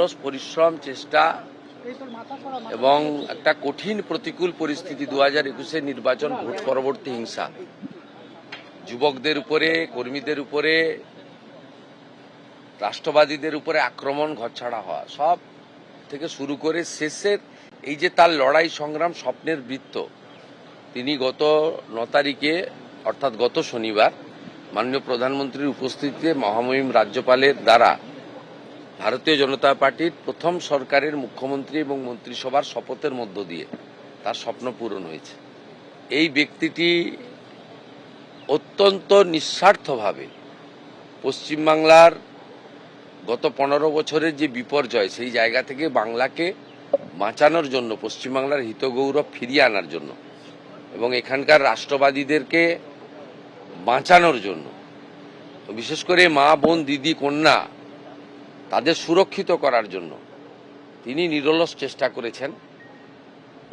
নিরলস পরিশ্রম, চেষ্টা এবং একটা কঠিন প্রতিকূল পরিস্থিতি 2021-এর নির্বাচন, ভোট পরবর্তী হিংসা, যুবকদের উপরে, কর্মীদের উপরে, রাষ্ট্রবাদীদের উপরে আক্রমণ, ঘরছাড়া হওয়া, সব থেকে শুরু করে শেষের এই যে তার লড়াই সংগ্রাম, স্বপ্নের বৃত্ত, তিনি গত 9 তারিখে অর্থাৎ গত শনিবার মাননীয় প্রধানমন্ত্রীর উপস্থিতিতে মহামহিম রাজ্যপালের দ্বারা ভারতীয় জনতা পার্টির প্রথম সরকারের মুখ্যমন্ত্রী এবং মন্ত্রিসভার শপথের মধ্য দিয়ে তার স্বপ্ন পূরণ হয়েছে। এই ব্যক্তিটি অত্যন্ত নিঃস্বার্থভাবে পশ্চিমবাংলার গত 15 বছরের যে বিপর্যয়, সেই জায়গা থেকে বাংলাকে বাঁচানোর জন্য, পশ্চিমবাংলার হিতগৌরব ফিরিয়ে আনার জন্য এবং এখানকার রাষ্ট্রবাদীদেরকে বাঁচানোর জন্য, বিশেষ করে মা, বোন, দিদি, কন্যা, তাদের সুরক্ষিত করার জন্য তিনি নিরলস চেষ্টা করেছেন।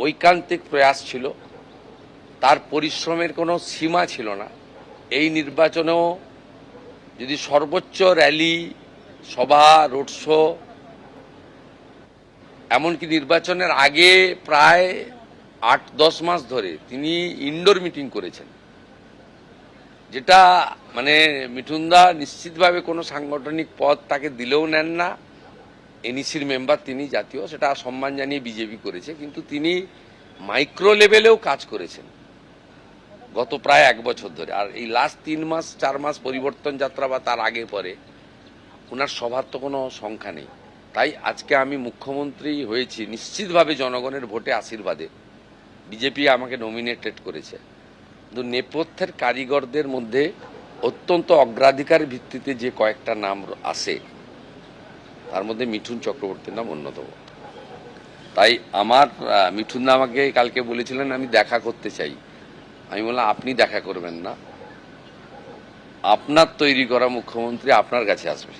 ঐকান্তিক প্রয়াস ছিল, তার পরিশ্রমের কোনো সীমা ছিল না। এই নির্বাচনেও যদি সর্বোচ্চ র্যালি, সভা, রোড শো, এমনকি নির্বাচনের আগে প্রায় 8-10 মাস ধরে তিনি ইনডোর মিটিং করেছেন, যেটা মানে মিঠুনদা নিশ্চিতভাবে কোনো সাংগঠনিক পদ তাকে দিলেও নেন না। এনইসির মেম্বার তিনি, জাতীয়, সেটা সম্মান জানিয়ে বিজেপি করেছে, কিন্তু তিনি মাইক্রো লেভেলেও কাজ করেছেন গত প্রায় 1 বছর ধরে। আর এই লাস্ট 3-4 মাস পরিবর্তন যাত্রা বা তার আগে পরে ওনার সভার তো কোনো সংখ্যা নেই। তাই আজকে আমি মুখ্যমন্ত্রী হয়েছি নিশ্চিতভাবে জনগণের ভোটে, আশীর্বাদে। বিজেপি আমাকে নমিনেটেড করেছে, কিন্তু নেপথ্যের কারিগরদের মধ্যে অত্যন্ত অগ্রাধিকার ভিত্তিতে যে কয়েকটা নাম আসে, তার মধ্যে মিঠুন চক্রবর্তীর নাম অন্যতম। তাই আমার মিঠুনদা আমাকে কালকে বলেছিলেন আমি দেখা করতে চাই। আমি বললাম আপনি দেখা করবেন না, আপনার তৈরি করা মুখ্যমন্ত্রী আপনার কাছে আসবে।